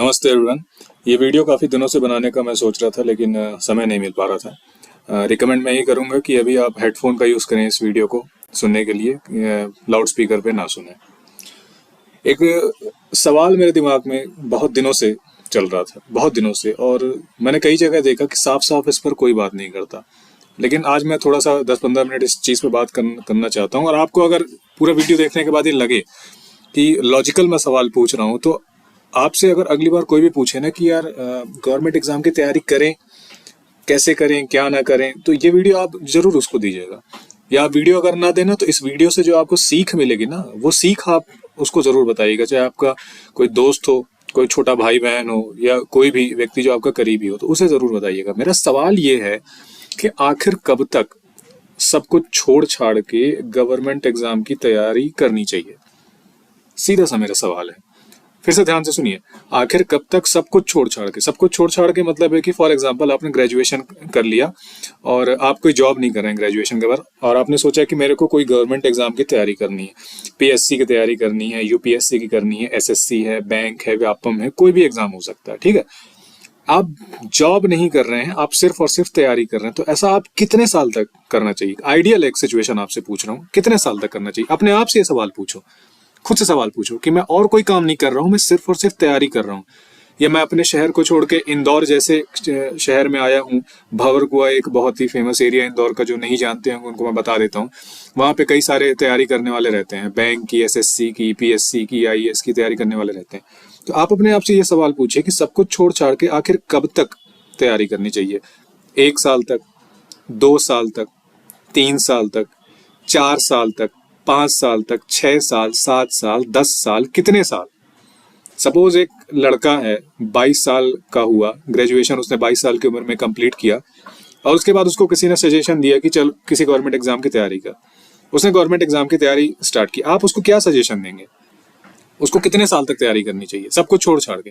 नमस्ते एवरीवन। ये वीडियो काफ़ी दिनों से बनाने का मैं सोच रहा था, लेकिन समय नहीं मिल पा रहा था। रिकमेंड मैं ये करूँगा कि अभी आप हेडफोन का यूज़ करें इस वीडियो को सुनने के लिए, लाउड स्पीकर पे ना सुने। एक सवाल मेरे दिमाग में बहुत दिनों से चल रहा था, बहुत दिनों से, और मैंने कई जगह देखा कि साफ साफ इस पर कोई बात नहीं करता। लेकिन आज मैं थोड़ा सा 10-15 मिनट इस चीज़ पे बात करना चाहता हूँ। और आपको अगर पूरा वीडियो देखने के बाद ये लगे कि लॉजिकल मैं सवाल पूछ रहा हूँ, तो आपसे अगर अगली बार कोई भी पूछे ना कि यार गवर्नमेंट एग्जाम की तैयारी करें, कैसे करें, क्या ना करें, तो ये वीडियो आप जरूर उसको दीजिएगा। या आप वीडियो अगर ना देना तो इस वीडियो से जो आपको सीख मिलेगी ना, वो सीख आप उसको जरूर बताइएगा। चाहे आपका कोई दोस्त हो, कोई छोटा भाई बहन हो, या कोई भी व्यक्ति जो आपका करीबी हो, तो उसे जरूर बताइएगा। मेरा सवाल ये है कि आखिर कब तक सब कुछ छोड़ छाड़ के गवर्नमेंट एग्जाम की तैयारी करनी चाहिए? सीधा सा मेरा सवाल है। फिर से ध्यान से सुनिए, आखिर कब तक सब कुछ छोड़ छाड़ के मतलब है कि फॉर एग्जांपल आपने ग्रेजुएशन कर लिया और आप कोई जॉब नहीं कर रहे हैं ग्रेजुएशन के बाद, और आपने सोचा कि मेरे को कोई गवर्नमेंट एग्जाम की तैयारी करनी है, पीएससी की तैयारी करनी है, यूपीएससी की करनी है, एसएससी है, बैंक है, व्यापम है, कोई भी एग्जाम हो सकता है, ठीक है। आप जॉब नहीं कर रहे हैं, आप सिर्फ और सिर्फ तैयारी कर रहे हैं, तो ऐसा आप कितने साल तक करना चाहिए? आइडियल एक सिचुएशन आपसे पूछ रहा हूँ, कितने साल तक करना चाहिए? अपने आप से ये सवाल पूछो, खुद से सवाल पूछो कि मैं और कोई काम नहीं कर रहा हूं, मैं सिर्फ और सिर्फ तैयारी कर रहा हूं। या मैं अपने शहर को छोड़ के इंदौर जैसे शहर में आया हूं। भंवरकुआ एक बहुत ही फेमस एरिया इंदौर का, जो नहीं जानते हैं उनको मैं बता देता हूं। वहां पे कई सारे तैयारी करने वाले रहते हैं, बैंक की, एसएससी की, पीएससी की, आईएएस की तैयारी करने वाले रहते हैं। तो आप अपने आप से ये सवाल पूछिए कि सब कुछ छोड़ छाड़ के आखिर कब तक तैयारी करनी चाहिए? 1 साल तक, 2 साल तक, 3 साल तक, 4 साल तक, 5 साल तक, 6 साल, 7 साल, 10 साल, कितने साल? सपोज एक लड़का है, 22 साल का हुआ, ग्रेजुएशन उसने 22 साल की उम्र में कंप्लीट किया, और उसके बाद उसको किसी ने सजेशन दिया कि चल किसी गवर्नमेंट एग्जाम की तैयारी कर। उसने गवर्नमेंट एग्जाम की तैयारी स्टार्ट की। आप उसको क्या सजेशन देंगे? उसको कितने साल तक तैयारी करनी चाहिए सब कुछ छोड़ छाड़ के?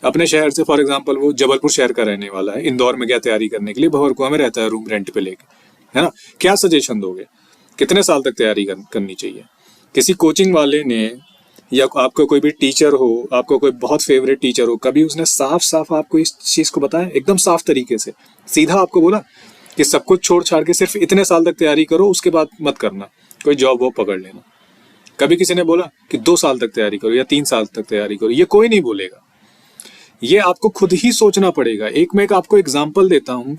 अपने शहर से फॉर एग्जाम्पल वो जबलपुर शहर का रहने वाला है, इंदौर में गया तैयारी करने के लिए, भंवरकुआ में रहता है रूम रेंट पे लेके, है ना। क्या सजेशन दोगे? कितने साल तक तैयारी करनी चाहिए? किसी कोचिंग वाले ने, या आपको कोई भी टीचर हो, आपको कोई बहुत फेवरेट टीचर हो, कभी उसने साफ साफ आपको इस चीज को बताया, एकदम साफ तरीके से सीधा आपको बोला कि सब कुछ छोड़ छाड़ के सिर्फ इतने साल तक तैयारी करो, उसके बाद मत करना, कोई जॉब वो पकड़ लेना? कभी किसी ने बोला कि 2 साल तक तैयारी करो या 3 साल तक तैयारी करो? ये कोई नहीं बोलेगा। ये आपको खुद ही सोचना पड़ेगा। मैं एक आपको एग्जाम्पल देता हूँ।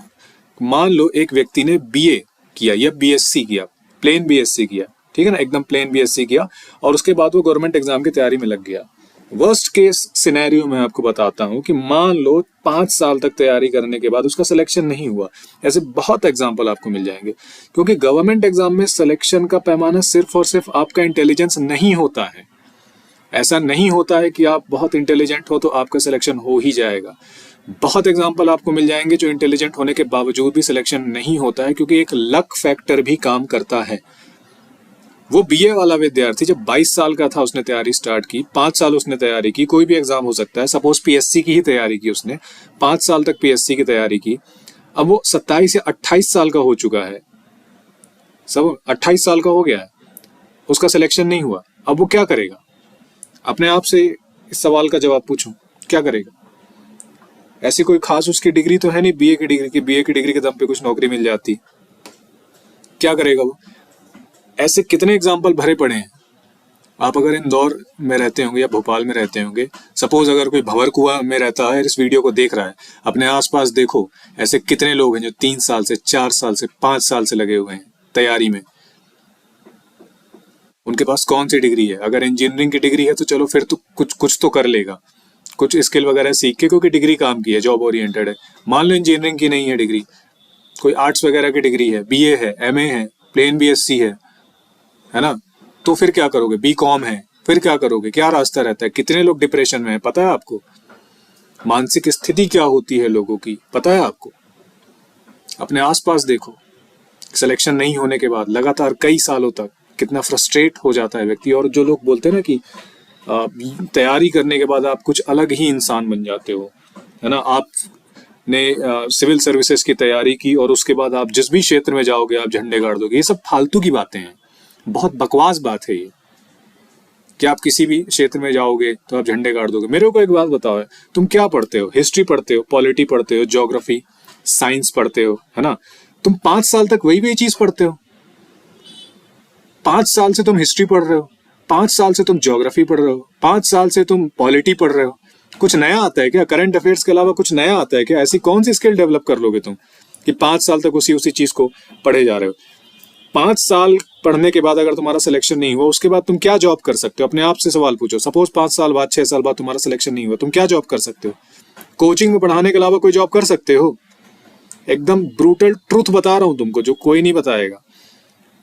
मान लो एक व्यक्ति ने बीए किया या बीएससी किया, प्लेन बीएससी किया, ठीक है ना, एकदम प्लेन बीएससी किया, और उसके बाद वो गवर्नमेंट एग्जाम की तैयारी में लग गया। वर्स्ट केस सिनेरियो में आपको बताता हूं कि मान लो 5 साल तक तैयारी करने के बाद उसका सिलेक्शन नहीं हुआ। ऐसे बहुत एग्जाम्पल आपको मिल जाएंगे, क्योंकि गवर्नमेंट एग्जाम में सिलेक्शन का पैमाना सिर्फ और सिर्फ आपका इंटेलिजेंस नहीं होता है। ऐसा नहीं होता है कि आप बहुत इंटेलिजेंट हो तो आपका सिलेक्शन हो ही जाएगा। बहुत एग्जाम्पल आपको मिल जाएंगे जो इंटेलिजेंट होने के बावजूद भी सिलेक्शन नहीं होता है, क्योंकि एक लक फैक्टर भी काम करता है। वो बीए वाला विद्यार्थी जब 22 साल का था, उसने तैयारी स्टार्ट की, 5 साल उसने तैयारी की, कोई भी एग्जाम हो सकता है, सपोज पीएससी की ही तैयारी की उसने, 5 साल तक पीएससी की तैयारी की। अब वो 27 या 28 साल का हो चुका है, सब 28 साल का हो गया है, उसका सिलेक्शन नहीं हुआ। अब वो क्या करेगा? अपने आप से इस सवाल का जवाब पूछो, क्या करेगा? ऐसी कोई खास उसकी डिग्री तो है नहीं, बीए की डिग्री के दम पे कुछ नौकरी मिल जाती, क्या करेगा वो? ऐसे कितने एग्जाम्पल भरे पड़े हैं। आप अगर इंदौर में रहते होंगे या भोपाल में रहते होंगे, सपोज अगर कोई भंवरकुआ में रहता है, इस वीडियो को देख रहा है, अपने आसपास देखो, ऐसे कितने लोग हैं जो 3 साल से, 4 साल से, 5 साल से लगे हुए हैं तैयारी में। उनके पास कौन सी डिग्री है? अगर इंजीनियरिंग की डिग्री है तो चलो फिर तो कुछ तो कर लेगा, कुछ स्किल वगैरह सीख के, क्योंकि डिग्री काम की है, जॉब ओरिएंटेड है। मान लो इंजीनियरिंग की नहीं है डिग्री, कोई आर्ट्स वगैरह की डिग्री है, बीए है, एमए है, प्लेन बीएससी है ना, तो फिर क्या करोगे? बीकॉम है, फिर क्या करोगे? क्या रास्ता रहता है? कितने लोग डिप्रेशन में है पता है आपको? मानसिक स्थिति क्या होती है लोगों की पता है आपको? अपने आसपास देखो, सिलेक्शन नहीं होने के बाद लगातार कई सालों तक कितना फ्रस्ट्रेट हो जाता है व्यक्ति। और जो लोग बोलते हैं ना कि तैयारी करने के बाद आप कुछ अलग ही इंसान बन जाते हो, है ना, आपने सिविल सर्विसेज की तैयारी की और उसके बाद आप जिस भी क्षेत्र में जाओगे आप झंडे गाड़ दोगे, ये सब फालतू की बातें हैं, बहुत बकवास बात है ये। कि आप किसी भी क्षेत्र में जाओगे तो आप झंडे गाड़ दोगे। मेरे को एक बात बताओ, तुम क्या पढ़ते हो? हिस्ट्री पढ़ते हो, पॉलिटी पढ़ते हो, ज्योग्राफी, साइंस पढ़ते हो, है ना? तुम 5 साल तक वही चीज पढ़ते हो। 5 साल से तुम हिस्ट्री पढ़ रहे हो, 5 साल से तुम ज्योग्राफी पढ़ रहे हो, 5 साल से तुम पॉलिटी पढ़ रहे हो। कुछ नया आता है क्या? करंट अफेयर्स के अलावा कुछ नया आता है क्या? ऐसी कौन सी स्किल डेवलप कर लोगे तुम कि 5 साल तक उसी चीज को पढ़े जा रहे हो? 5 साल पढ़ने के बाद अगर तुम्हारा सिलेक्शन नहीं हुआ, उसके बाद तुम क्या जॉब कर सकते हो? अपने आप से सवाल पूछो। सपोज 5 साल बाद, 6 साल बाद तुम्हारा सिलेक्शन नहीं हुआ, तुम क्या जॉब कर सकते हो? कोचिंग में पढ़ाने के अलावा कोई जॉब कर सकते हो? एकदम ब्रूटल ट्रूथ बता रहा हूं तुमको, जो कोई नहीं बताएगा।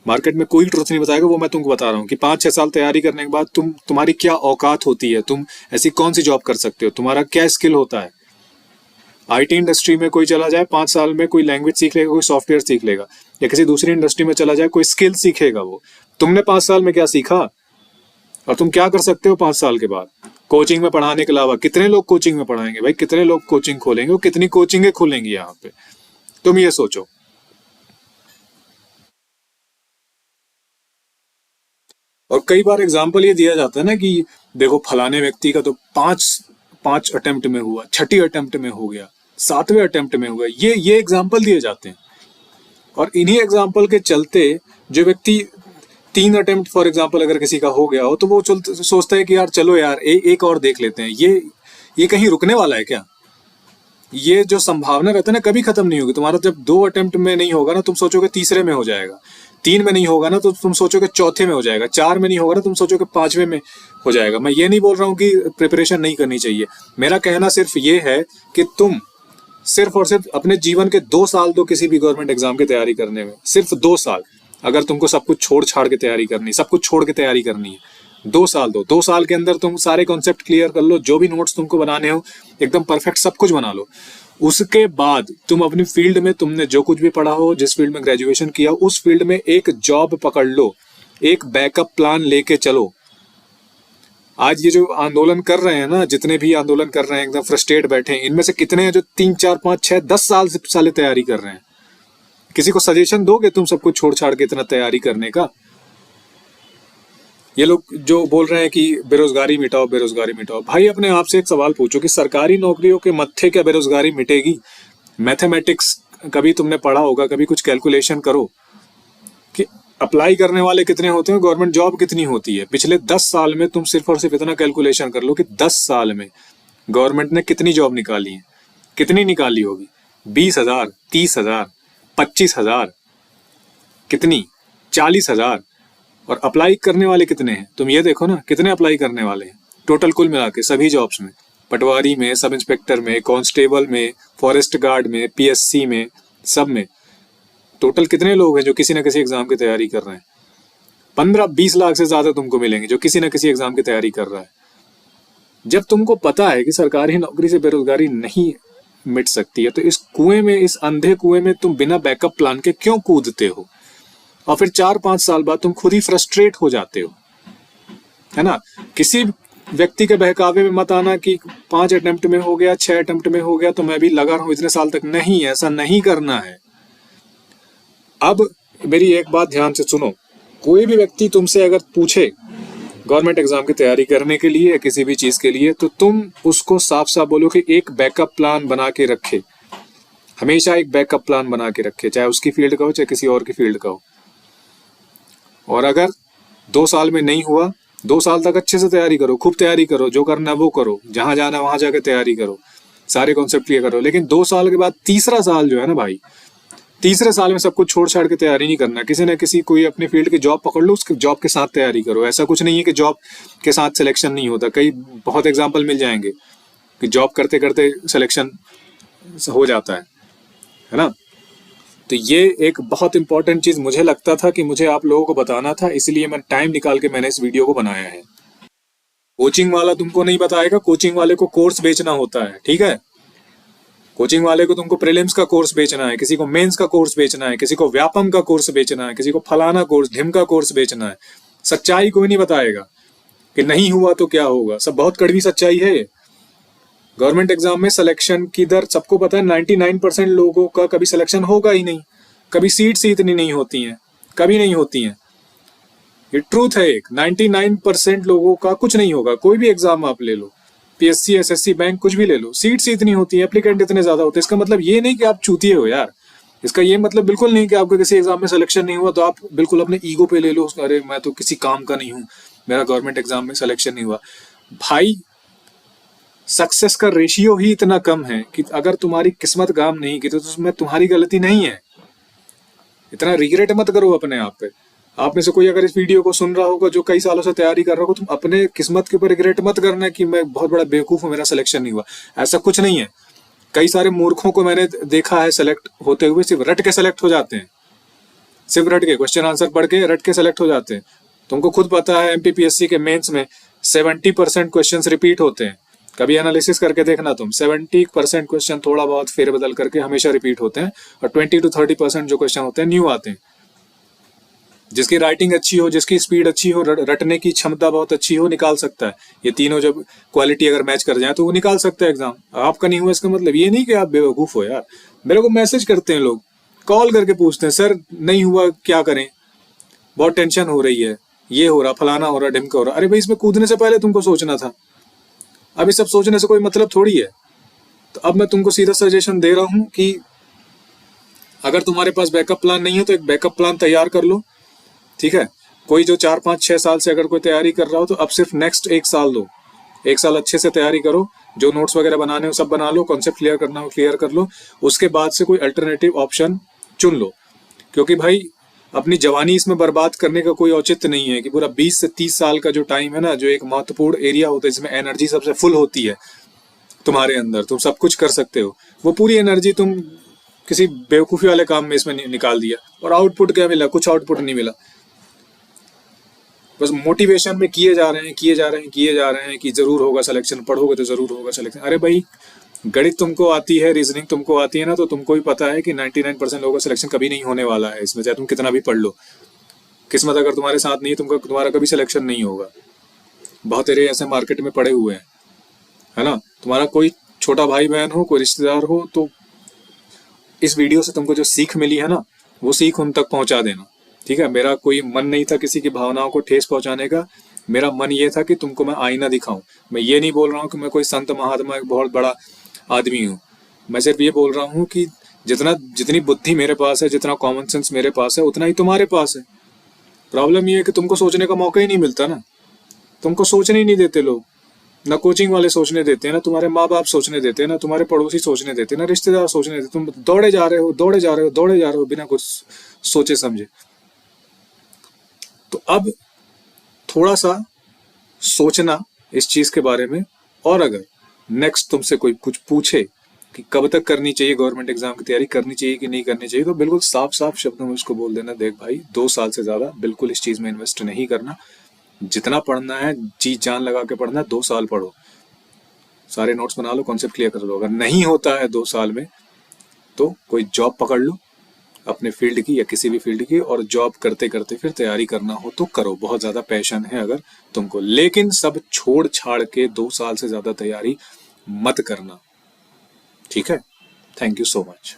मार्केट में कोई ट्रूथ नहीं बताएगा, वो मैं तुमको बता रहा हूँ कि 5-6 साल तैयारी करने के बाद तुम्हारी क्या औकात होती है, तुम ऐसी कौन सी जॉब कर सकते हो, तुम्हारा क्या स्किल होता है। आईटी इंडस्ट्री में कोई चला जाए 5 साल में, कोई लैंग्वेज सीख लेगा, कोई सॉफ्टवेयर सीख लेगा, या किसी दूसरी इंडस्ट्री में चला जाए कोई स्किल सीखेगा। वो तुमने 5 साल में क्या सीखा और तुम क्या कर सकते हो 5 साल के बाद? कोचिंग में पढ़ाने के अलावा कितने लोग कोचिंग में पढ़ाएंगे भाई? कितने लोग कोचिंग खोलेंगे और कितनी कोचिंगें खोलेंगी यहाँ पे? तुम ये सोचो। और कई बार एग्जाम्पल ये दिया जाता है ना कि देखो फलाने व्यक्ति का तो 5 अटेम्प्ट में हुआ, 6ठी अटेम्प्ट में हो गया, 7वें अटेम्प्ट में हुआ। ये एग्जाम्पल दिए जाते हैं, और इन्हीं एग्जाम्पल के चलते जो व्यक्ति 3 अटेम्प्ट फॉर एग्जाम्पल अगर किसी का हो गया हो, तो वो सोचता है कि यार चलो यार एक और देख लेते हैं। ये कहीं रुकने वाला है क्या? ये जो संभावना रहता है ना, कभी खत्म नहीं होगी। तुम्हारा जब 2 अटेम्प्ट में नहीं होगा ना, तुम सोचोगे तीसरे में हो जाएगा। 3 में नहीं होगा ना, तो तुम सोचोगे चौथे में हो जाएगा। 4 में नहीं होगा ना, तुम सोचोगे 5वें में हो जाएगा। मैं ये नहीं बोल रहा हूँ कि प्रिपरेशन नहीं करनी चाहिए। मेरा कहना सिर्फ ये है कि तुम सिर्फ और सिर्फ अपने जीवन के 2 साल दो किसी भी गवर्नमेंट एग्जाम की तैयारी करने में। सिर्फ 2 साल। अगर तुमको सब कुछ छोड़ छाड़ के तैयारी करनी, सब कुछ छोड़ के तैयारी करनी है, 2 साल दो। 2 साल के अंदर तुम सारे कॉन्सेप्ट क्लियर कर लो, जो भी नोट्स तुमको बनाने हो एकदम परफेक्ट सब कुछ बना लो। उसके बाद तुम अपनी फील्ड में तुमने जो कुछ भी पढ़ा हो, जिस फील्ड में ग्रेजुएशन किया, उस फील्ड में एक जॉब पकड़ लो, एक बैकअप प्लान लेके चलो। आज ये जो आंदोलन कर रहे हैं ना, जितने भी आंदोलन कर रहे हैं एकदम फ्रस्ट्रेट बैठे हैं, इनमें से कितने हैं जो 3, 4, 5, 6, 10 साल से साले तैयारी कर रहे हैं? किसी को सजेशन दोगे तुम सब कुछ छोड़ छाड़ के इतना तैयारी करने का? ये लोग जो बोल रहे हैं कि बेरोजगारी मिटाओ, बेरोजगारी मिटाओ, भाई अपने आप से एक सवाल पूछो कि सरकारी नौकरियों के मत्थे क्या बेरोजगारी मिटेगी? मैथमेटिक्स कभी तुमने पढ़ा होगा, कभी कुछ कैलकुलेशन करो कि अप्लाई करने वाले कितने होते हैं, गवर्नमेंट जॉब कितनी होती है। पिछले 10 साल में तुम सिर्फ और सिर्फ इतना कैलकुलेशन कर लो कि 10 साल में गवर्नमेंट ने कितनी जॉब निकाली है, कितनी निकाली होगी? 20,000, 30,000, 25,000, कितनी? 40,000। और अप्लाई करने वाले कितने हैं? तुम ये देखो ना, कितने अप्लाई करने वाले हैं टोटल कुल मिला के सभी जॉब्स में, पटवारी में, सब इंस्पेक्टर में, कांस्टेबल में, फॉरेस्ट गार्ड में, पीएससी में, सब में टोटल कितने लोग हैं जो किसी न किसी एग्जाम की तैयारी कर रहे हैं? 15-20 लाख से ज्यादा तुमको मिलेंगे जो किसी न किसी एग्जाम की तैयारी कर रहा है। जब तुमको पता है कि सरकारी नौकरी से बेरोजगारी नहीं मिट सकती है, तो इस कुएं में, इस अंधे कुएं में तुम बिना बैकअप प्लान के क्यों कूदते हो? और फिर 4-5 साल बाद तुम खुद ही फ्रस्ट्रेट हो जाते हो, है ना? किसी व्यक्ति के बहकावे में मत आना कि 5 अटेम्प्ट में हो गया, 6 अटेम्प्ट में हो गया तो मैं भी लगा रहा हूं इतने साल तक। नहीं, ऐसा नहीं करना है। अब मेरी एक बात ध्यान से सुनो, कोई भी व्यक्ति तुमसे अगर पूछे गवर्नमेंट एग्जाम की तैयारी करने के लिए या किसी भी चीज के लिए, तो तुम उसको साफ साफ बोलो कि एक बैकअप प्लान बना के रखे। हमेशा एक बैकअप प्लान बना के रखे, चाहे उसकी फील्ड का हो चाहे किसी और की फील्ड का हो। और अगर 2 साल में नहीं हुआ, 2 साल तक अच्छे से तैयारी करो, खूब तैयारी करो, जो करना है वो करो, जहां जाना है वहां जाकर तैयारी करो, सारे कॉन्सेप्ट क्लियर करो। लेकिन 2 साल के बाद तीसरा साल जो है ना भाई, तीसरे साल में सब कुछ छोड़ छाड़ के तैयारी नहीं करना। किसी न किसी कोई अपनी फील्ड की जॉब पकड़ लो, उसके जॉब के साथ तैयारी करो। ऐसा कुछ नहीं है कि जॉब के साथ सिलेक्शन नहीं होता। कई बहुत एग्जाम्पल मिल जाएंगे कि जॉब करते करते सिलेक्शन हो जाता है ना? तो ये एक बहुत इंपॉर्टेंट चीज मुझे लगता था कि मुझे आप लोगों को बताना था, इसलिए मैं टाइम निकाल के मैंने इस वीडियो को बनाया है। कोचिंग वाला तुमको नहीं बताएगा, कोचिंग वाले को कोर्स बेचना होता है, ठीक है? कोचिंग वाले को तुमको प्रीलिम्स का कोर्स बेचना है, किसी को मेंस का कोर्स बेचना है, किसी को व्यापम का कोर्स बेचना है, किसी को फलाना कोर्स, ढिम का कोर्स बेचना है। सच्चाई कोई नहीं बताएगा कि नहीं हुआ तो क्या होगा। सब बहुत कड़वी सच्चाई है। गवर्नमेंट एग्जाम में सिलेक्शन की दर सबको पता है, 99% लोगों का कभी सिलेक्शन होगा ही नहीं। कभी सीट्स ही इतनी नहीं होती हैं, कभी नहीं होती हैं। ये ट्रूथ है। एक 99% लोगों का कुछ नहीं होगा। कोई भी एग्जाम आप ले लो, पीएससी, एसएससी, बैंक, कुछ भी ले लो, सीट्स इतनी होती है, एप्लीकेंट इतने ज्यादा होते हैं। इसका मतलब ये नहीं कि आप चूतिए हो यार। इसका ये मतलब बिल्कुल नहीं कि आपका किसी एग्जाम में सिलेक्शन नहीं हुआ तो आप बिल्कुल अपने ईगो पे ले लो, अरे मैं तो किसी काम का नहीं हूं, मेरा गवर्नमेंट एग्जाम में सिलेक्शन नहीं हुआ। भाई सक्सेस का रेशियो ही इतना कम है कि अगर तुम्हारी किस्मत काम नहीं की तो उसमें तुम्हारी गलती नहीं है। इतना रिग्रेट मत करो अपने आप पे। आप में से कोई अगर इस वीडियो को सुन रहा होगा जो कई सालों से तैयारी कर रहा होगा, तुम अपने किस्मत के ऊपर रिग्रेट मत करना कि मैं बहुत बड़ा बेवकूफ हूं, मेरा सिलेक्शन नहीं हुआ। ऐसा कुछ नहीं है। कई सारे मूर्खों को मैंने देखा है सेलेक्ट होते हुए, सिर्फ रट के सेलेक्ट हो जाते हैं, सिर्फ रट के क्वेश्चन आंसर पढ़ के रट के सेलेक्ट हो जाते हैं। तुमको खुद पता है एमपीपीएससी के मेंस में 70% क्वेश्चंस रिपीट होते हैं। कभी एनालिसिस करके देखना तुम, 70% क्वेश्चन थोड़ा बहुत फेरबदल करके हमेशा रिपीट होते हैं, और 20 to 30% जो क्वेश्चन होते हैं न्यू आते हैं। जिसकी राइटिंग अच्छी हो, जिसकी स्पीड अच्छी हो, रटने की क्षमता बहुत अच्छी हो, निकाल सकता है। ये तीनों जब क्वालिटी अगर मैच कर जाए तो वो निकाल सकता है एग्जाम। आपका नहीं हुआ इसका मतलब ये नहीं कि आप बेवकूफ हो यार। मेरे को मैसेज करते हैं लोग, कॉल करके पूछते हैं, सर नहीं हुआ क्या करें, बहुत टेंशन हो रही है, ये हो रहा, फलाना हो रहा, ढिमका हो रहा। अरे भाई इसमें कूदने से पहले तुमको सोचना था। अब ये सब सोचने से कोई मतलब थोड़ी है। तो अब मैं तुमको सीधा सजेशन दे रहा हूं कि अगर तुम्हारे पास बैकअप प्लान नहीं है तो एक बैकअप प्लान तैयार कर लो, ठीक है। कोई जो 4-5-6 साल से अगर कोई तैयारी कर रहा हो तो अब सिर्फ नेक्स्ट 1 साल दो, 1 साल अच्छे से तैयारी करो। जो नोट्स वगैरह बनाने हो सब बना लो, कॉन्सेप्ट क्लियर करना हो क्लियर कर लो। उसके बाद से कोई अल्टरनेटिव ऑप्शन चुन लो, क्योंकि भाई अपनी जवानी इसमें बर्बाद करने का कोई औचित्य नहीं है कि पूरा 20 से 30 साल का जो टाइम है ना, जो एक महत्वपूर्ण एरिया होता है जिसमें एनर्जी सबसे फुल होती है तुम्हारे अंदर, तुम सब कुछ कर सकते हो, वो पूरी एनर्जी तुम किसी बेवकूफी वाले काम में इसमें निकाल दिया। और आउटपुट क्या मिला? कुछ आउटपुट नहीं मिला। बस मोटिवेशन में किए जा रहे हैं कि जरूर होगा सिलेक्शन, पढ़ोगे तो जरूर होगा सिलेक्शन। अरे भाई गणित तुमको आती है, रीजनिंग तुमको आती है ना, तो तुमको भी पता है कि 99% लोगों का सिलेक्शन कभी नहीं होने वाला है इसमें, चाहे तुम कितना भी पढ़ लो। किस्मत अगर तुम्हारे साथ नहीं है, तुम्हारा कभी सिलेक्शन नहीं होगा। बहुत तेरे ऐसे मार्केट में पड़े हुए हैं, है ना। तुम्हारा कोई छोटा भाई बहन हो, कोई रिश्तेदार हो, तो इस वीडियो से तुमको जो सीख मिली है ना, वो सीख उन तक पहुंचा देना, ठीक है। मेरा कोई मन नहीं था किसी की भावनाओं को ठेस पहुंचाने का। मेरा मन ये था कि तुमको मैं आईना दिखाऊं। मैं ये नहीं बोल रहा हूँ कि मैं कोई संत महात्मा एक बहुत बड़ा आदमी हूँ। मैं सिर्फ ये बोल रहा हूँ कि जितनी बुद्धि मेरे पास है, जितना कॉमन सेंस मेरे पास है, उतना ही तुम्हारे पास है। प्रॉब्लम ये है कि तुमको सोचने का मौका ही नहीं मिलता ना। तुमको सोचने ही नहीं देते लोग। ना कोचिंग वाले सोचने देते हैं, ना तुम्हारे माँ बाप सोचने देते हैं, ना तुम्हारे पड़ोसी सोचने देते हैं, ना रिश्तेदार सोचने देते। तुम दौड़े जा रहे हो बिना कुछ सोचे समझे। तो अब थोड़ा सा सोचना इस चीज के बारे में। और अगर नेक्स्ट तुमसे कोई कुछ पूछे कि कब तक करनी चाहिए गवर्नमेंट एग्जाम की तैयारी, करनी चाहिए कि नहीं करनी चाहिए, तो बिल्कुल साफ साफ शब्दों में उसको बोल देना, देख भाई 2 साल से ज्यादा बिल्कुल इस चीज में इन्वेस्ट नहीं करना। जितना पढ़ना है जी जान लगा के पढ़ना, 2 साल पढ़ो, सारे नोट्स बना लो, कॉन्सेप्ट क्लियर कर लो। अगर नहीं होता है 2 साल में तो कोई जॉब पकड़ लो अपने फील्ड की या किसी भी फील्ड की, और जॉब करते करते फिर तैयारी करना हो तो करो। बहुत ज्यादा पैशन है अगर तुमको, लेकिन सब छोड़ छाड़ के 2 साल से ज्यादा तैयारी मत करना, ठीक है। Thank you so much.